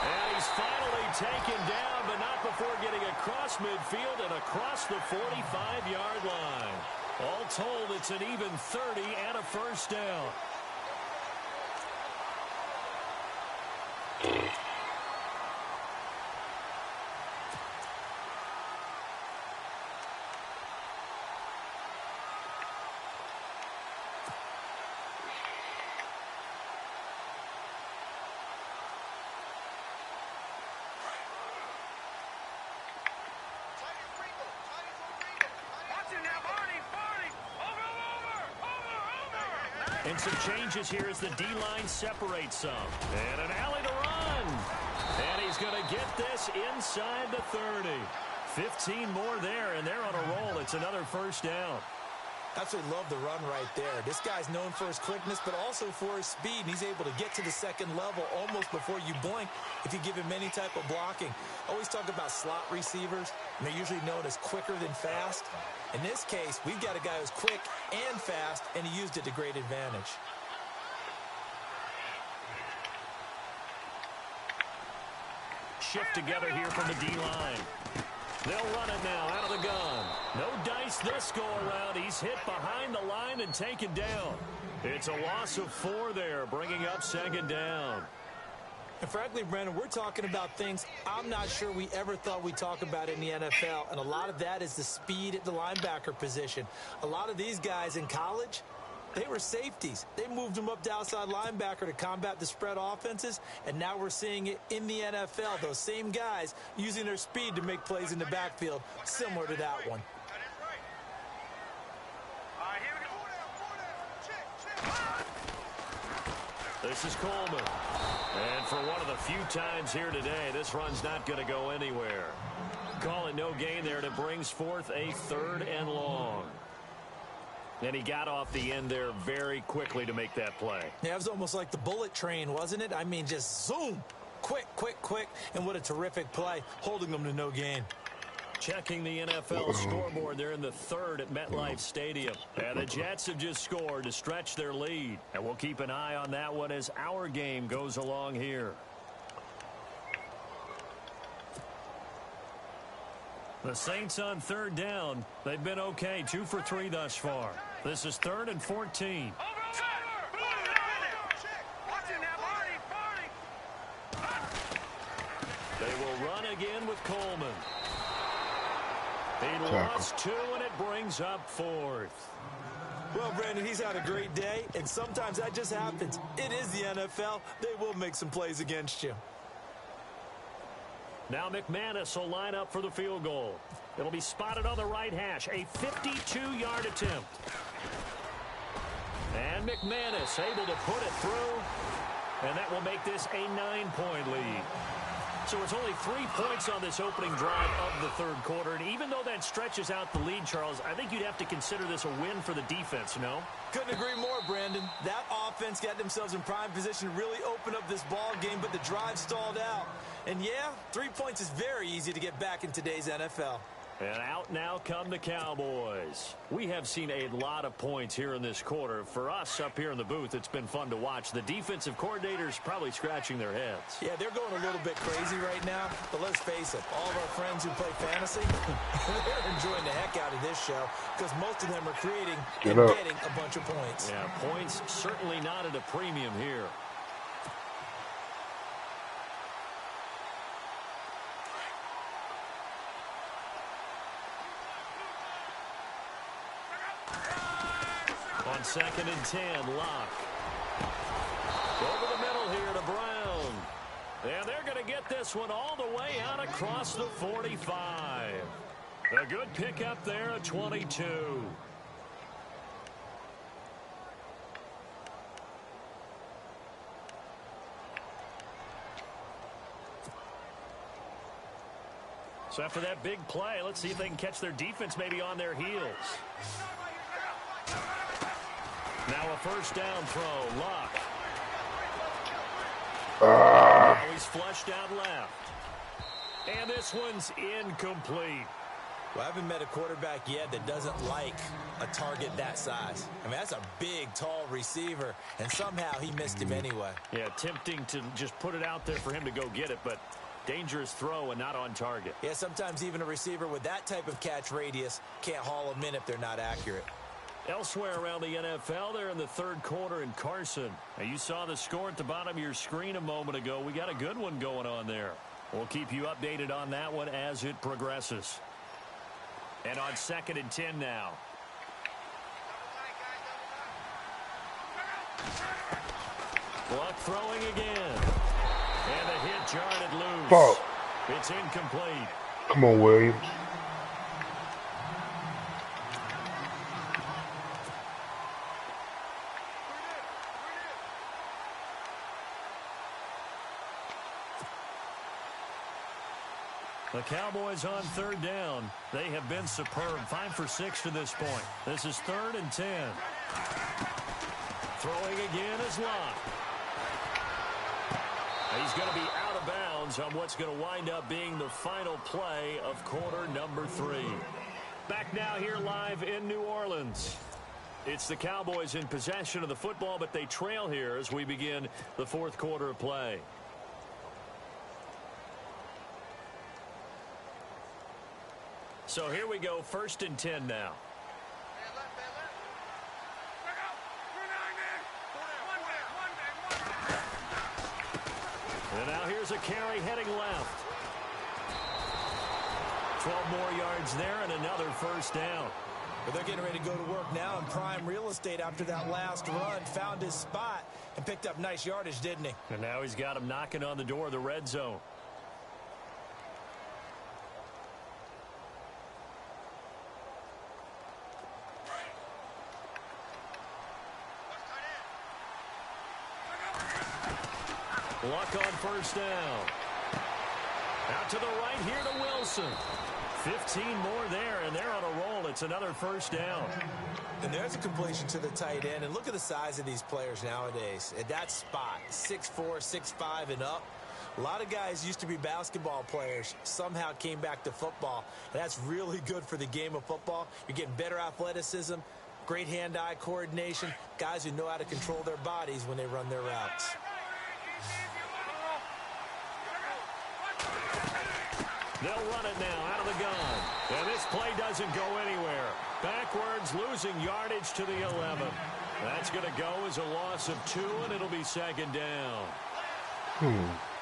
And he's finally taken down, but not before getting across midfield and across the 45-yard line. All told, it's an even 30 and a first down. And some changes here as the D-line separates some. And an alley to run. And he's going to get this inside the 30. 15 more there, and they're on a roll. It's another first down. Absolutely love the run right there. This guy's known for his quickness, but also for his speed. And he's able to get to the second level almost before you blink if you give him any type of blocking. Always talk about slot receivers, and they're usually known as quicker than fast. In this case, we've got a guy who's quick and fast, and he used it to great advantage. Shift together here from the D-line. They'll run it now out of the gun. No dice this go-around. He's hit behind the line and taken down. It's a loss of 4 there, bringing up second down. And frankly, Brandon, we're talking about things I'm not sure we ever thought we'd talk about in the NFL, and a lot of that is the speed at the linebacker position. A lot of these guys in college, they were safeties. They moved them up to outside linebacker to combat the spread offenses, and now we're seeing it in the NFL. Those same guys using their speed to make plays in the backfield, similar to that one. This is Coleman. And for one of the few times here today, this run's not going to go anywhere. Call it no gain there, and it brings forth a 3rd and long. And he got off the end there very quickly to make that play. Yeah, it was almost like the bullet train, wasn't it? I mean, just zoom. Quick, quick, quick. And what a terrific play, holding them to no gain. Checking the NFL scoreboard. They're in the 3rd at MetLife Stadium. And the Jets have just scored to stretch their lead. And we'll keep an eye on that one as our game goes along here. The Saints on 3rd down. They've been okay. 2 for 3 thus far. This is 3rd and 14. They will run again with Coleman. He lost 2, and it brings up 4th. Well, Brandon, he's had a great day, and sometimes that just happens. It is the NFL. They will make some plays against you. Now McManus will line up for the field goal. It'll be spotted on the right hash. A 52-yard attempt. And McManus able to put it through. And that will make this a 9-point lead. So it's only 3 points on this opening drive of the 3rd quarter. And even though that stretches out the lead, Charles, I think you'd have to consider this a win for the defense, no? Couldn't agree more, Brandon. That offense got themselves in prime position to really open up this ball game, but the drive stalled out. And yeah, 3 points is very easy to get back in today's NFL. And out now come the Cowboys. We have seen a lot of points here in this quarter. For us up here in the booth, it's been fun to watch. The defensive coordinators probably scratching their heads. Yeah, they're going a little bit crazy right now. But let's face it, all of our friends who play fantasy, they're enjoying the heck out of this show because most of them are creating and getting a bunch of points. Yeah, points certainly not at a premium here. On 2nd and 10, Locke. Over the middle here to Brown. And they're going to get this one all the way out across the 45. A good pickup there at 22. So after that big play, let's see if they can catch their defense maybe on their heels. Now a first down throw, Locke. Now he's flushed out left. And this one's incomplete. Well, I haven't met a quarterback yet that doesn't like a target that size. I mean, that's a big, tall receiver, and somehow he missed him anyway. Yeah, tempting to just put it out there for him to go get it, but dangerous throw and not on target. Yeah, sometimes even a receiver with that type of catch radius can't haul them in if they're not accurate. Elsewhere around the NFL, they're in the 3rd quarter in Carson. Now, you saw the score at the bottom of your screen a moment ago. We got a good one going on there. We'll keep you updated on that one as it progresses. And on 2nd and 10 now. Luck throwing again. And the hit jarred it loose. Ball. It's incomplete. Come on, Williams. The Cowboys on third down. They have been superb. 5 for 6 to this point. This is 3rd and 10. Throwing again is Locke. He's going to be out of bounds on what's going to wind up being the final play of quarter number 3. Back now here live in New Orleans. It's the Cowboys in possession of the football, but they trail here as we begin the 4th quarter of play. So here we go, 1st and 10 now. And now here's a carry heading left. 12 more yards there and another 1st down. But they're getting ready to go to work now in prime real estate after that last run. Found his spot and picked up nice yardage, didn't he? And now he's got him knocking on the door of the red zone. Luck on 1st down. Out to the right here to Wilson. 15 more there, and they're on a roll. It's another 1st down. And there's a completion to the tight end. And look at the size of these players nowadays. At that spot, 6'4", 6'5", and up. A lot of guys used to be basketball players, somehow came back to football. And that's really good for the game of football. You're getting better athleticism, great hand-eye coordination, guys who know how to control their bodies when they run their routes. They'll run it now out of the gun. And this play doesn't go anywhere. Backwards, losing yardage to the 11. That's going to go as a loss of 2, and it'll be 2nd down.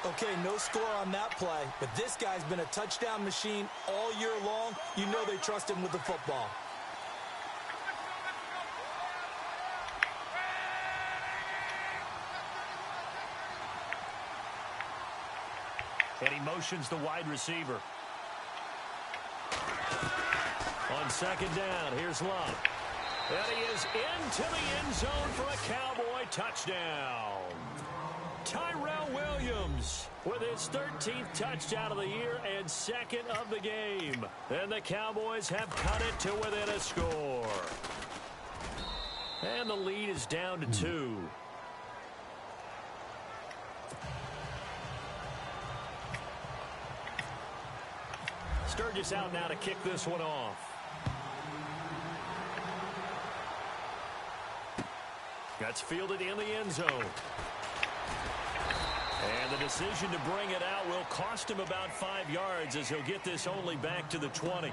Okay, no score on that play, but this guy's been a touchdown machine all year long. You know they trust him with the football. And he motions the wide receiver. On 2nd down, here's Love. And he is into the end zone for a Cowboy touchdown. Tyrell Williams with his 13th touchdown of the year and 2nd of the game. And the Cowboys have cut it to within a score. And the lead is down to 2. Sturgis out now to kick this one off. That's fielded in the end zone. And the decision to bring it out will cost him about 5 yards as he'll get this only back to the 20.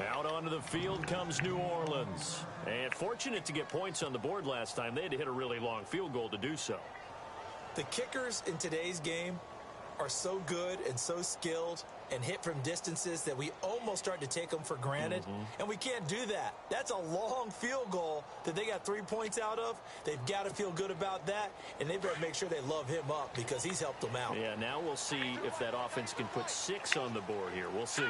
Out onto the field comes New Orleans. And fortunate to get points on the board last time. They had to hit a really long field goal to do so. The kickers in today's game are so good and so skilled and hit from distances that we almost start to take them for granted. And we can't do that. That's a long field goal that they got 3 points out of. They've got to feel good about that, and they better make sure they love him up because he's helped them out. Yeah, now we'll see if that offense can put 6 on the board here. We'll see.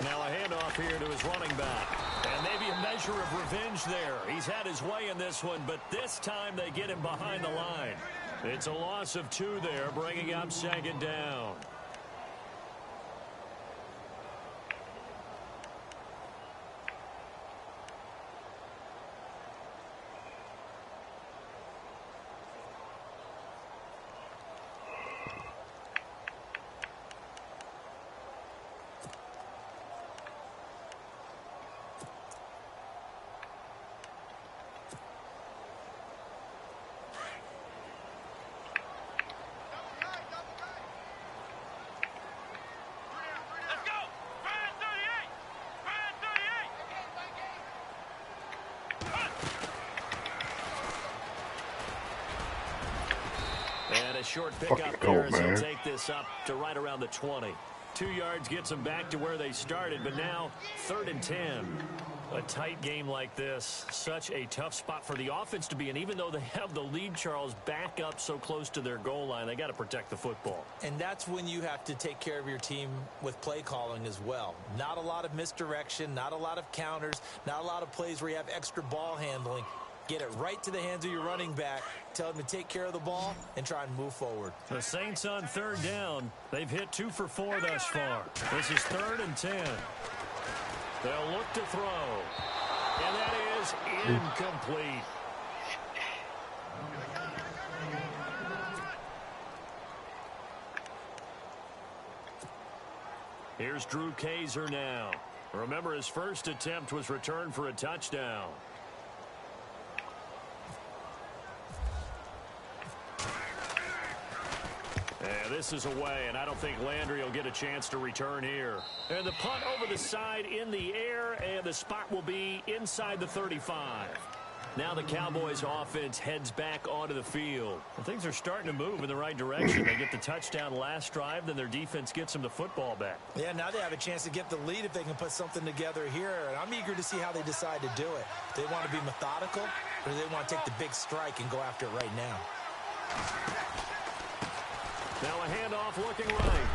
Now a handoff here to his running back. And maybe a measure of revenge there. He's had his way in this one, but this time they get him behind the line. It's a loss of 2 there, bringing up 2nd down. And a short pickup there as they'll take this up to right around the 20. 2 yards gets them back to where they started, but now 3rd and 10. A tight game like this, such a tough spot for the offense to be in. Even though they have the lead, Charles, back up so close to their goal line, they got to protect the football. And that's when you have to take care of your team with play calling as well. Not a lot of misdirection, not a lot of counters, not a lot of plays where you have extra ball handling. Get it right to the hands of your running back. Tell him to take care of the ball and try and move forward. The Saints on third down. They've hit 2 for 4 thus far. This is 3rd and 10. They'll look to throw. And that is incomplete. Here's Drew Kaiser now. Remember, his first attempt was returned for a touchdown. And this is away, and I don't think Landry will get a chance to return here. And the punt over the side in the air, and the spot will be inside the 35. Now the Cowboys offense heads back onto the field. And things are starting to move in the right direction. They get the touchdown last drive, then their defense gets them the football back. Yeah, now they have a chance to get the lead if they can put something together here. And I'm eager to see how they decide to do it. Do they want to be methodical, or do they want to take the big strike and go after it right now? Now a handoff looking right.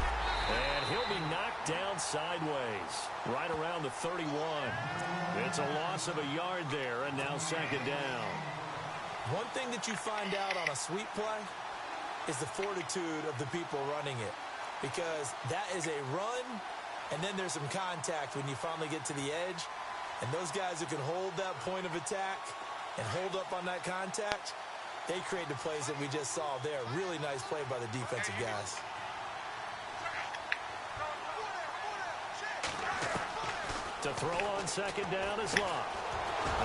And he'll be knocked down sideways, right around the 31. It's a loss of a yard there, and now 2nd down. One thing that you find out on a sweep play is the fortitude of the people running it. Because that is a run, and then there's some contact when you finally get to the edge. And those guys who can hold that point of attack and hold up on that contact, they create the plays that we just saw there. Really nice play by the defensive guys. To throw on 2nd down is Locke.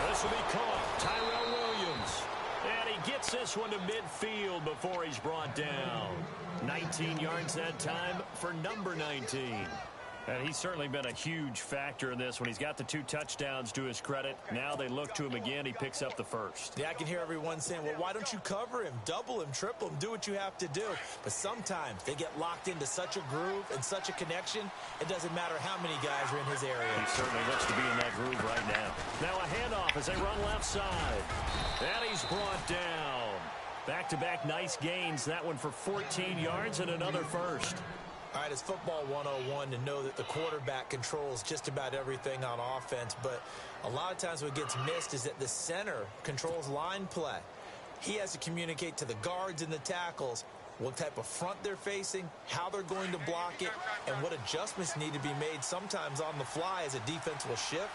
This will be caught. Tyrell Williams. And he gets this one to midfield before he's brought down. 19 yards that time for number 19. And he's certainly been a huge factor in this when he's got the 2 touchdowns to his credit. Now they look to him again. He picks up the first. Yeah, I can hear everyone saying, well, why don't you cover him, double him, triple him, do what you have to do. But sometimes they get locked into such a groove and such a connection, it doesn't matter how many guys are in his area. He certainly looks to be in that groove right now. Now a handoff as they run left side. And he's brought down. Back-to-back nice gains. That one for 14 yards and another first. All right, it's football 101 to know that the quarterback controls just about everything on offense, but a lot of times what gets missed is that the center controls line play. He has to communicate to the guards and the tackles what type of front they're facing, how they're going to block it, and what adjustments need to be made sometimes on the fly as a defense will shift.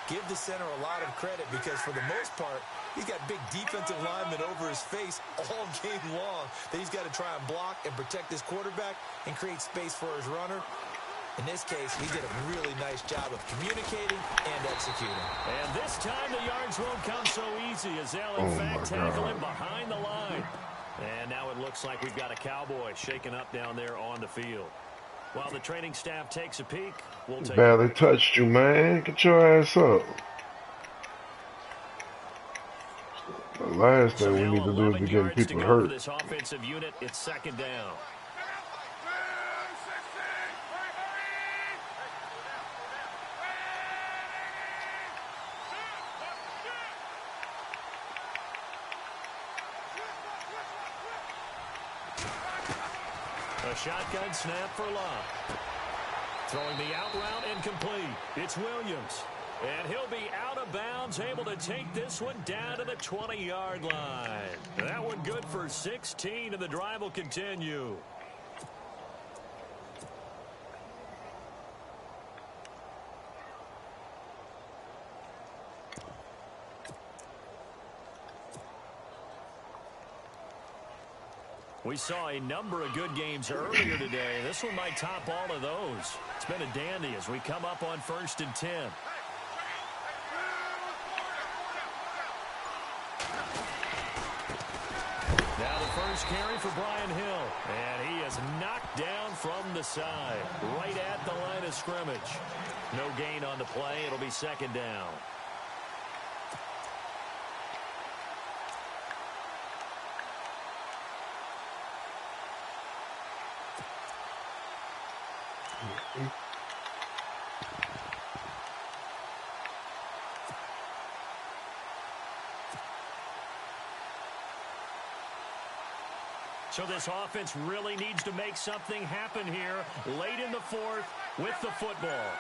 Give the center a lot of credit because for the most part, he's got big defensive linemen over his face all game long that he's got to try and block and protect his quarterback and create space for his runner. In this case, he did a really nice job of communicating and executing. And this time the yards won't come so easy as they'll in fact tackle him behind the line. And now it looks like we've got a Cowboy shaken up down there on the field. While the training staff takes a peek, we'll take barely touched you, man. Get your ass up. The last thing we need to do is be getting people hurt. This offensive unit, it's 2nd down. A shotgun snap for Locke. Throwing the out route incomplete. It's Williams. And he'll be out of bounds, able to take this one down to the 20-yard line. That one good for 16, and the drive will continue. We saw a number of good games earlier today. This one might top all of those. It's been a dandy as we come up on 1st and 10. Now the first carry for Brian Hill. And he is knocked down from the side, right at the line of scrimmage. No gain on the play. It'll be 2nd down. So this offense really needs to make something happen here late in the 4th with the football.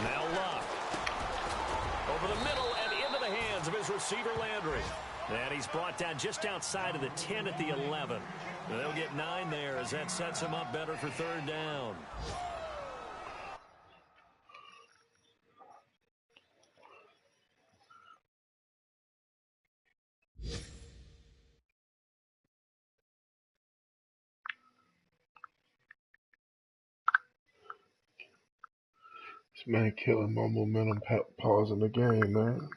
Now Locke. Over the middle and into the hands hands of his receiver, Landry. And he's brought down just outside of the 10 at the 11. They'll get 9 there as that sets him up better for third down. This man killing my momentum, pausing the game, man.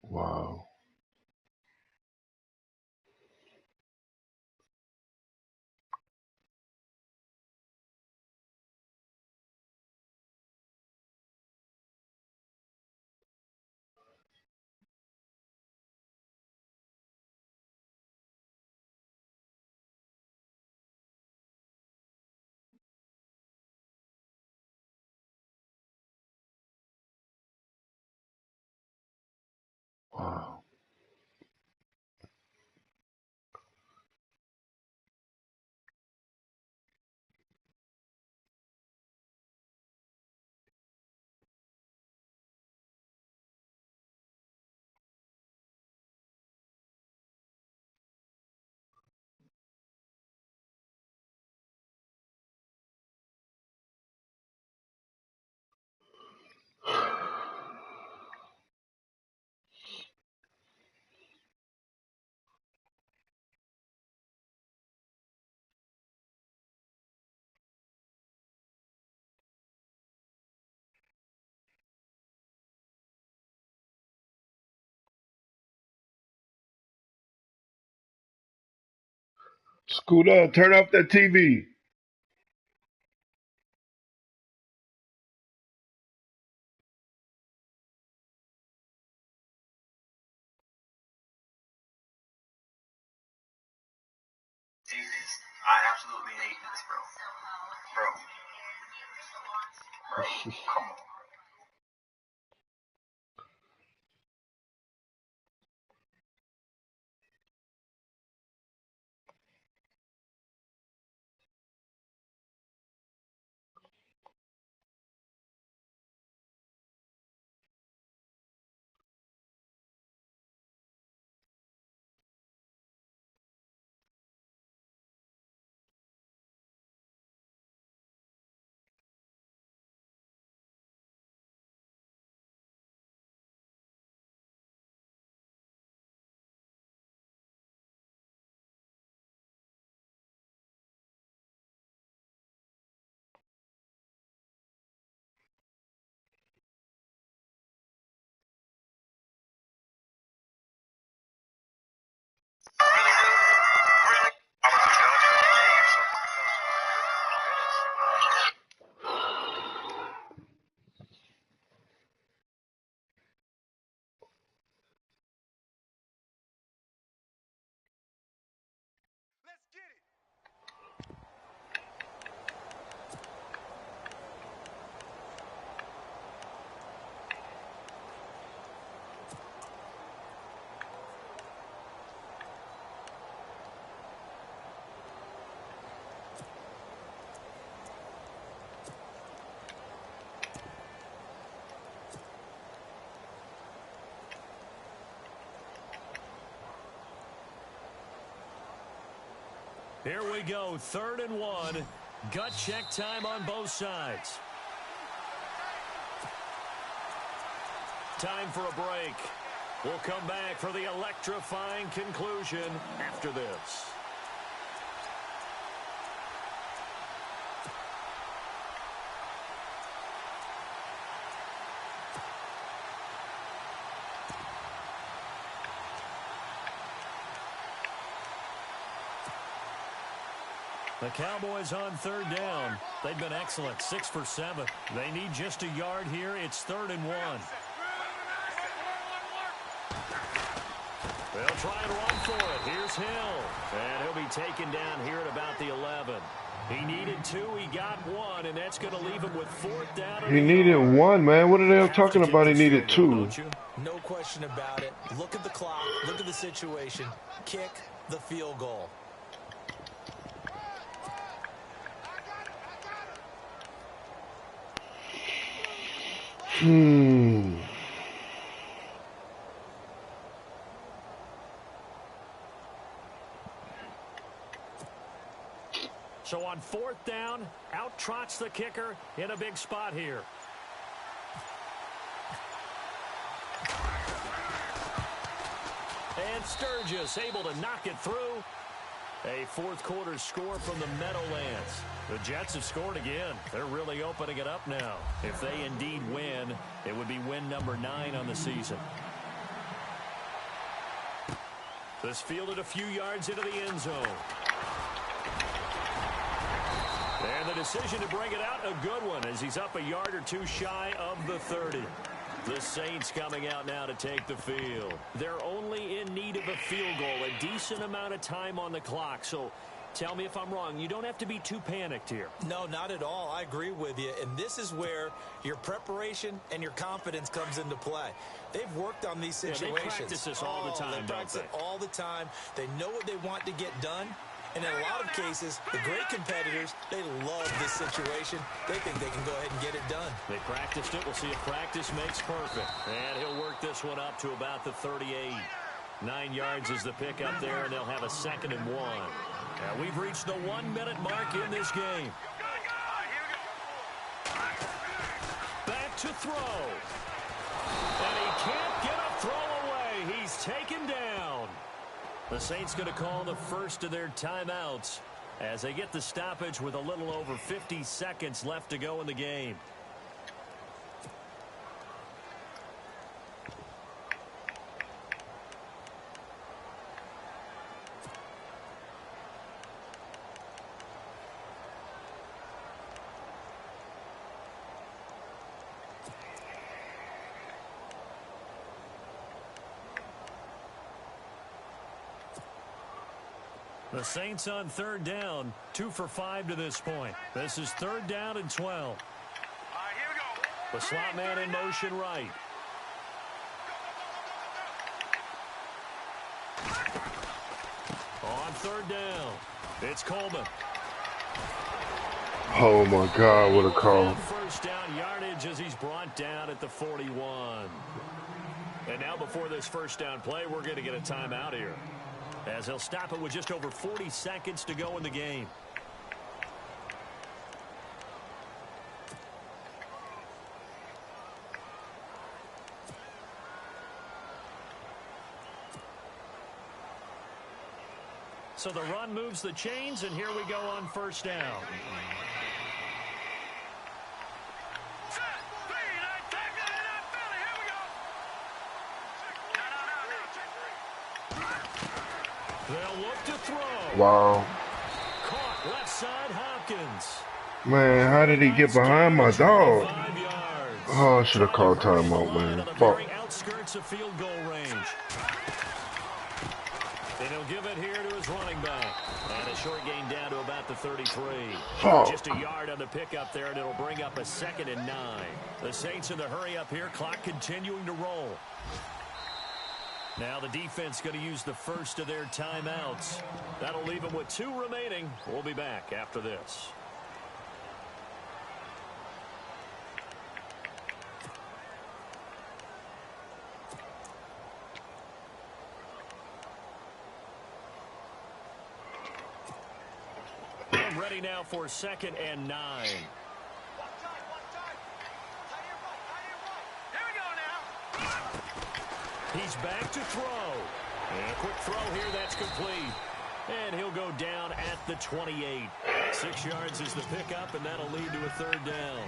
Wow. Wow. Scoot up, turn off that TV. I absolutely hate this, bro. Come on. Really, dude? Really? I was judging the game, so Let's get it. Here we go, 3rd and 1. Gut check time on both sides. Time for a break. We'll come back for the electrifying conclusion after this. The Cowboys on 3rd down. They've been excellent, 6 for 7. They need just a yard here. It's 3rd and 1. They'll try and run for it. Here's Hill. And he'll be taken down here at about the 11. He needed 2. He got 1, and that's going to leave him with 4th down. He needed 1, man. What are they talking about? He needed 2. No question about it. Look at the clock. Look at the situation. Kick the field goal. Hmm. So on 4th down, out trots the kicker in a big spot here. And Sturgis able to knock it through. A 4th quarter score from the Meadowlands. The Jets have scored again. They're really opening it up now. If they indeed win, it would be win number 9 on the season. This fielded a few yards into the end zone. And the decision to bring it out, a good one, as he's up a yard or two shy of the 30. The Saints coming out now to take the field. They're only in need of a field goal, a decent amount of time on the clock. So tell me if I'm wrong. You don't have to be too panicked here. No, not at all. I agree with you. And this is where your preparation and your confidence comes into play. They've worked on these situations. Yeah, they practice this all the time, They practice it all the time. They know what they want to get done. And in a lot of cases, the great competitors, they love this situation. They think they can go ahead and get it done. They practiced it. We'll see if practice makes perfect. And he'll work this one up to about the 38. 9 yards is the pickup there, and they'll have a 2nd and 1. Now we've reached the 1-minute mark in this game. Back to throw. And he can't get a throw away. He's taken down. The Saints going to call the first of their timeouts as they get the stoppage with a little over 50 seconds left to go in the game. The Saints on 3rd down, 2 for 5 to this point. This is 3rd down and 12. All right, here we go. The slot man in motion right. On 3rd down, it's Coleman. Oh my God, what a call. First down yardage as he's brought down at the 41. And now before this first down play, we're going to get a timeout here, as he'll stop it with just over 40 seconds to go in the game. So the run moves the chains, and here we go on first down. Set, three, nine, tackle, and not Philly. Here we go. No. They'll look to throw. Wow. Caught left side, Hopkins. Man, how did he get behind my dog? 5 yards. Oh, I should have called timeout, man. On the Fuck. very outskirts of field goal range. And he'll give it here to his running back. And a short gain down to about the 33. Fuck. Just a yard on the pickup there, and it'll bring up a 2nd and 9. The Saints in the hurry up here, clock continuing to roll. Now the defense going to use the first of their timeouts. That'll leave them with 2 remaining. We'll be back after this. And ready now for 2nd and 9. Here we go now. He's back to throw. And a quick throw here, that's complete. And he'll go down at the 28. 6 yards is the pickup, and that'll lead to a 3rd down.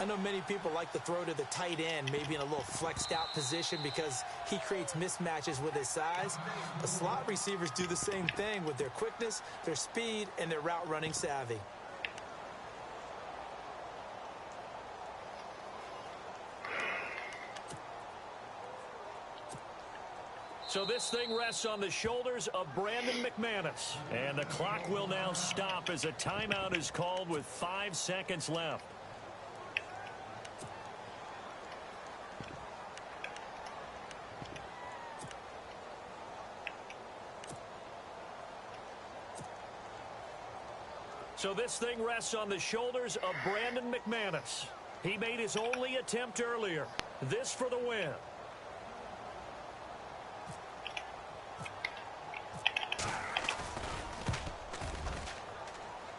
I know many people like to throw to the tight end, maybe in a little flexed out position because he creates mismatches with his size. But slot receivers do the same thing with their quickness, their speed, and their route running savvy. So this thing rests on the shoulders of Brandon McManus. And the clock will now stop as a timeout is called with 5 seconds left. So this thing rests on the shoulders of Brandon McManus. He made his only attempt earlier. This for the win.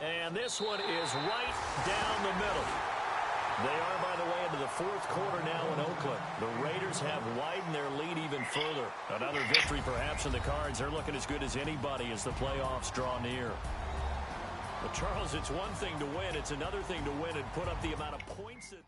And this one is right down the middle. They are, by the way, into the fourth quarter now in Oakland. The Raiders have widened their lead even further. Another victory perhaps in the cards. They're looking as good as anybody as the playoffs draw near. But, Charles, it's one thing to win. It's another thing to win and put up the amount of points that